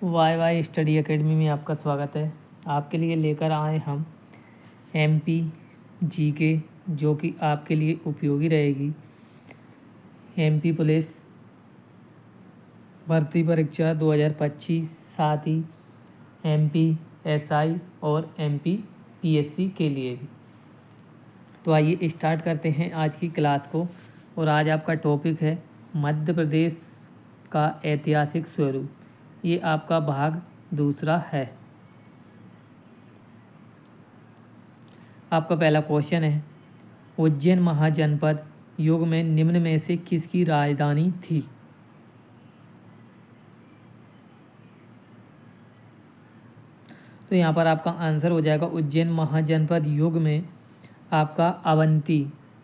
Y Y study academy में आपका स्वागत है। आपके लिए लेकर आए हम एमपी जीके, जो कि आपके लिए उपयोगी रहेगी। एमपी पुलिस भर्ती परीक्षा 2025, साथ ही एमपी एसआई और एमपी पीएससी के लिए भी। तो आइए स्टार्ट करते हैं आज की क्लास को। और आज आपका टॉपिक है मध्य प्रदेश का ऐतिहासिक स्वरूप। ये आपका भाग दूसरा है। आपका पहला क्वेश्चन है, उज्जैन महाजनपद युग में निम्न में से किसकी राजधानी थी? तो यहाँ पर आपका आंसर हो जाएगा उज्जैन महाजनपद युग में आपका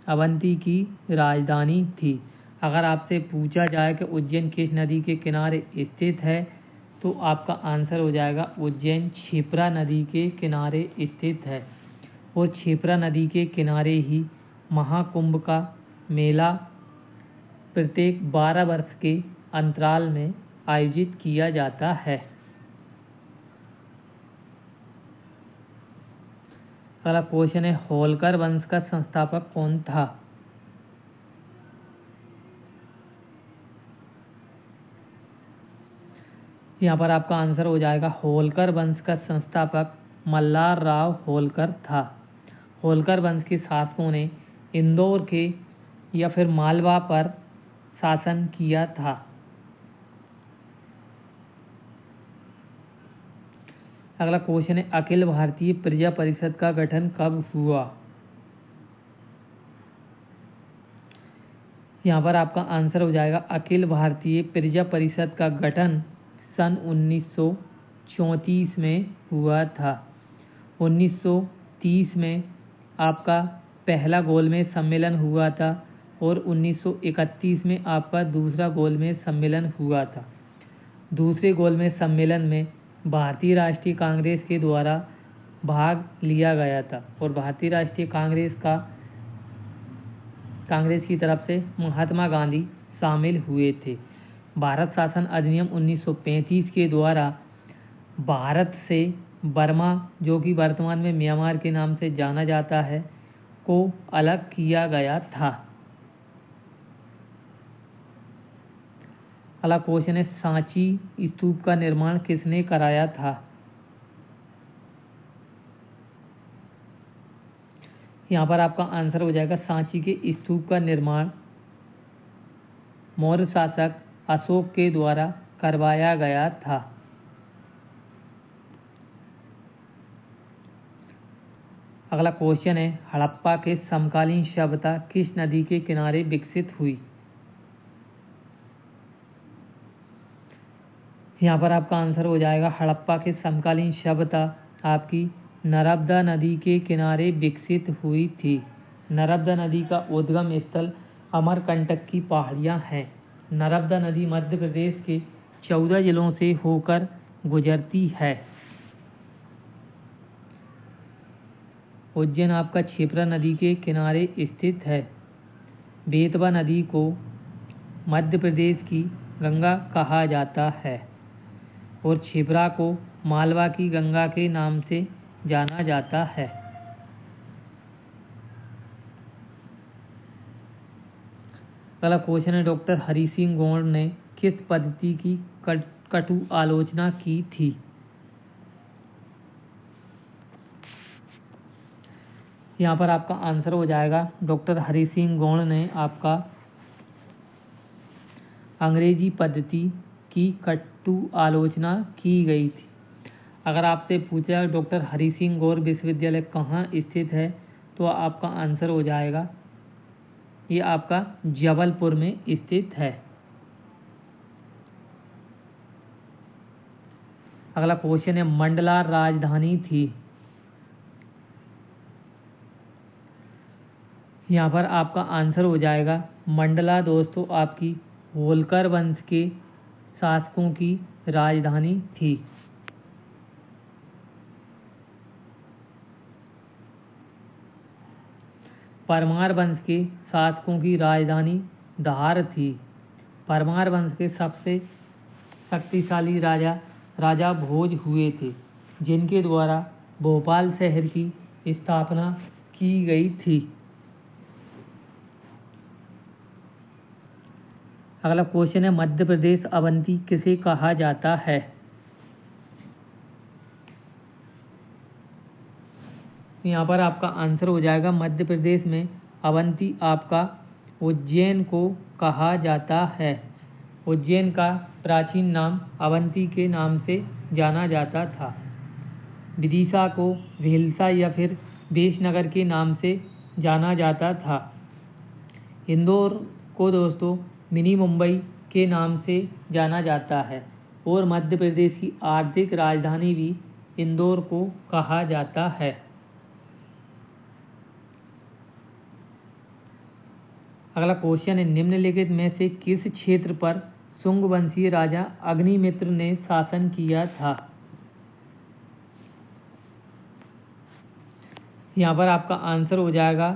अवंती की राजधानी थी। अगर आपसे पूछा जाए कि उज्जैन किस नदी के किनारे स्थित है, तो आपका आंसर हो जाएगा उज्जैन क्षिप्रा नदी के किनारे स्थित है। और क्षिप्रा नदी के किनारे ही महाकुंभ का मेला प्रत्येक 12 वर्ष के अंतराल में आयोजित किया जाता है। अगला क्वेश्चन है, होलकर वंश का संस्थापक कौन था? यहाँ पर आपका आंसर हो जाएगा होलकर वंश का संस्थापक मल्हार राव होलकर था। होलकर वंश के शासकों ने इंदौर के या फिर मालवा पर शासन किया था। अगला क्वेश्चन है, अखिल भारतीय प्रजा परिषद का गठन कब हुआ? यहाँ पर आपका आंसर हो जाएगा अखिल भारतीय प्रजा परिषद का गठन सन 1934 में हुआ था। 1930 में आपका पहला गोलमेज सम्मेलन हुआ था और 1931 में आपका दूसरा गोलमेज सम्मेलन हुआ था। दूसरे गोलमेज सम्मेलन में भारतीय राष्ट्रीय कांग्रेस के द्वारा भाग लिया गया था और भारतीय राष्ट्रीय कांग्रेस की तरफ से महात्मा गांधी शामिल हुए थे। भारत शासन अधिनियम 1935 के द्वारा भारत से बर्मा, जो कि वर्तमान में म्यांमार के नाम से जाना जाता है, को अलग किया गया था। अगला क्वेश्चन है, सांची स्तूप का निर्माण किसने कराया था? यहाँ पर आपका आंसर हो जाएगा सांची के स्तूप का निर्माण मौर्य शासक अशोक के द्वारा करवाया गया था। अगला क्वेश्चन है, हड़प्पा के समकालीन सभ्यता किस नदी के किनारे विकसित हुई? यहाँ पर आपका आंसर हो जाएगा हड़प्पा के समकालीन सभ्यता आपकी नर्मदा नदी के किनारे विकसित हुई थी। नर्मदा नदी का उद्गम स्थल अमरकंटक की पहाड़ियाँ हैं। नर्मदा नदी मध्य प्रदेश के 14 जिलों से होकर गुजरती है। उज्जैन आपका क्षिप्रा नदी के किनारे स्थित है। बेतवा नदी को मध्य प्रदेश की गंगा कहा जाता है और क्षिप्रा को मालवा की गंगा के नाम से जाना जाता है। अगला क्वेश्चन है, डॉक्टर हरि सिंह गौड़ ने किस पद्धति की कटु आलोचना की थी? यहाँ पर आपका आंसर हो जाएगा डॉक्टर हरि सिंह गौड़ ने आपका अंग्रेजी पद्धति की कटु आलोचना की गई थी। अगर आपसे पूछा डॉक्टर हरि सिंह गौड़ विश्वविद्यालय कहाँ स्थित है, तो आपका आंसर हो जाएगा ये आपका जबलपुर में स्थित है। अगला क्वेश्चन है, मंडला राजधानी थी। यहाँ पर आपका आंसर हो जाएगा मंडला दोस्तों आपकी होलकर वंश के शासकों की राजधानी थी। परमार वंश के शासकों की राजधानी धार थी। परमार वंश के सबसे शक्तिशाली राजा राजा भोज हुए थे, जिनके द्वारा भोपाल शहर की स्थापना की गई थी। अगला क्वेश्चन है, मध्य प्रदेश अवंती किसे कहा जाता है? यहाँ पर आपका आंसर हो जाएगा मध्य प्रदेश में अवंती आपका उज्जैन को कहा जाता है। उज्जैन का प्राचीन नाम अवंती के नाम से जाना जाता था। विदिशा को भेलसा या फिर वेशनगर के नाम से जाना जाता था। इंदौर को दोस्तों मिनी मुंबई के नाम से जाना जाता है और मध्य प्रदेश की आर्थिक राजधानी भी इंदौर को कहा जाता है। अगला क्वेश्चन है, निम्नलिखित में से किस क्षेत्र पर शुंग वंशीय राजा अग्निमित्र ने शासन किया था? यहाँ पर आपका आंसर हो जाएगा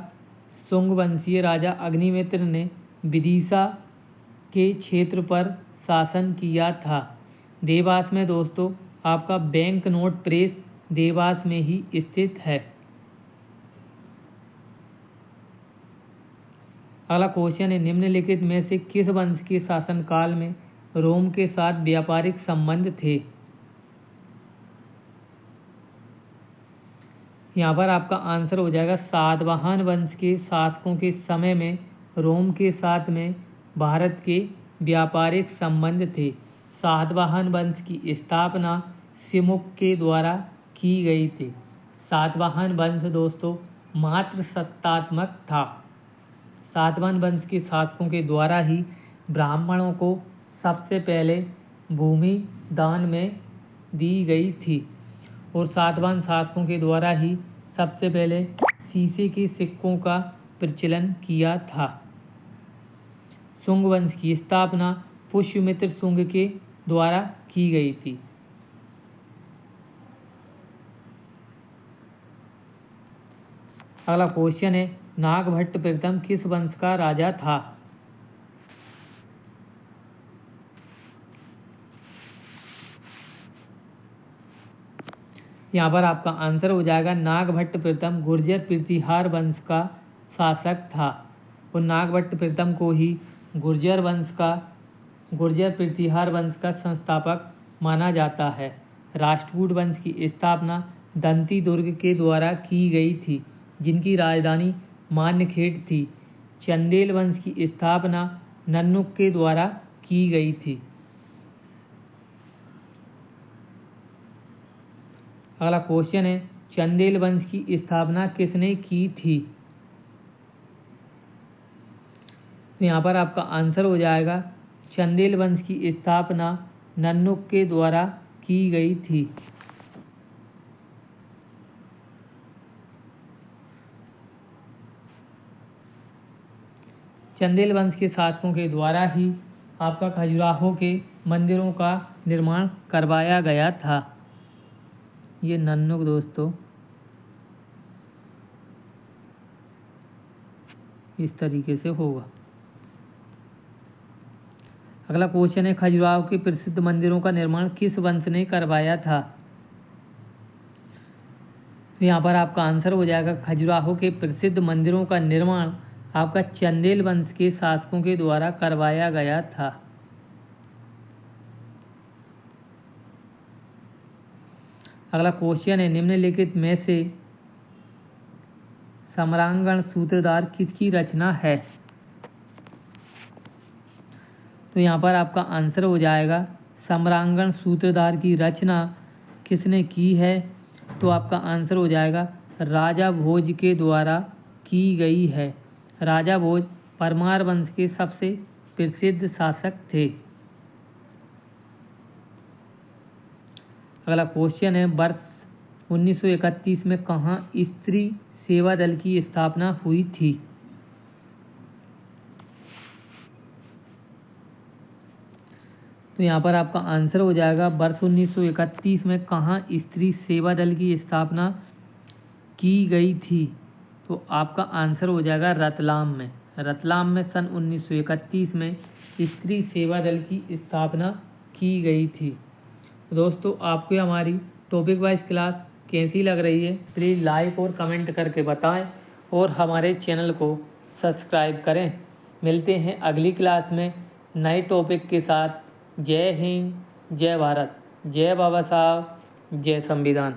शुंग वंशीय राजा अग्निमित्र ने विदिशा के क्षेत्र पर शासन किया था। देवास में दोस्तों आपका बैंक नोट प्रेस देवास में ही स्थित है। अगला क्वेश्चन है, निम्नलिखित में से किस वंश के शासनकाल में रोम के साथ व्यापारिक संबंध थे? यहाँ पर आपका आंसर हो जाएगा सातवाहन वंश के शासकों के समय में रोम के साथ में भारत के व्यापारिक संबंध थे। सातवाहन वंश की स्थापना सिमुक के द्वारा की गई थी। सातवाहन वंश दोस्तों मात्र सत्तात्मक था। सातवाहन वंश के शासकों के द्वारा ही ब्राह्मणों को सबसे पहले भूमि दान में दी गई थी और सातवाहन शासकों के द्वारा ही सबसे पहले शीशे के सिक्कों का प्रचलन किया था। शुंग वंश की स्थापना पुष्यमित्र शुंग के द्वारा की गई थी। अगला क्वेश्चन है, नागभट्ट प्रथम किस वंश का राजा था? यहाँ पर आपका आंसर हो जाएगा नागभट्ट प्रथम गुर्जर प्रतिहार वंश का शासक था और नागभट्ट प्रथम को ही गुर्जर प्रतिहार वंश का संस्थापक माना जाता है। राष्ट्रकूट वंश की स्थापना दंती दुर्ग के द्वारा की गई थी, जिनकी राजधानी मान्यखेड़ थी। चंदेल वंश की स्थापना नन्नुक के द्वारा की गई थी। अगला क्वेश्चन है, चंदेल वंश की स्थापना किसने की थी? यहाँ पर आपका आंसर हो जाएगा चंदेल वंश की स्थापना नन्नुक के द्वारा की गई थी। चंदेल वंश के शासकों के द्वारा ही आपका खजुराहो के मंदिरों का निर्माण करवाया गया था। ये नन्नुक दोस्तों इस तरीके से होगा। अगला क्वेश्चन है, खजुराहो के प्रसिद्ध मंदिरों का निर्माण किस वंश ने करवाया था? यहाँ पर आपका आंसर हो जाएगा खजुराहो के प्रसिद्ध मंदिरों का निर्माण आपका चंदेल वंश के शासकों के द्वारा करवाया गया था। अगला क्वेश्चन है, निम्नलिखित में से सम्रांगण सूत्रधार किसकी रचना है? तो यहाँ पर आपका आंसर हो जाएगा सम्रांगण सूत्रधार की रचना किसने की है? तो आपका आंसर हो जाएगा राजा भोज के द्वारा की गई है। राजा भोज परमार वंश के सबसे प्रसिद्ध शासक थे। अगला क्वेश्चन है, वर्ष 1931 में कहाँ स्त्री सेवा दल की स्थापना हुई थी? तो यहाँ पर आपका आंसर हो जाएगा वर्ष 1931 में कहाँ स्त्री सेवा दल की स्थापना की गई थी? तो आपका आंसर हो जाएगा रतलाम में। रतलाम में सन 1931 में स्त्री सेवा दल की स्थापना की गई थी। दोस्तों आपको हमारी टॉपिक वाइज क्लास कैसी लग रही है प्लीज़ लाइक और कमेंट करके बताएं और हमारे चैनल को सब्सक्राइब करें। मिलते हैं अगली क्लास में नए टॉपिक के साथ। जय हिंद, जय भारत, जय बाबा साहब, जय संविधान।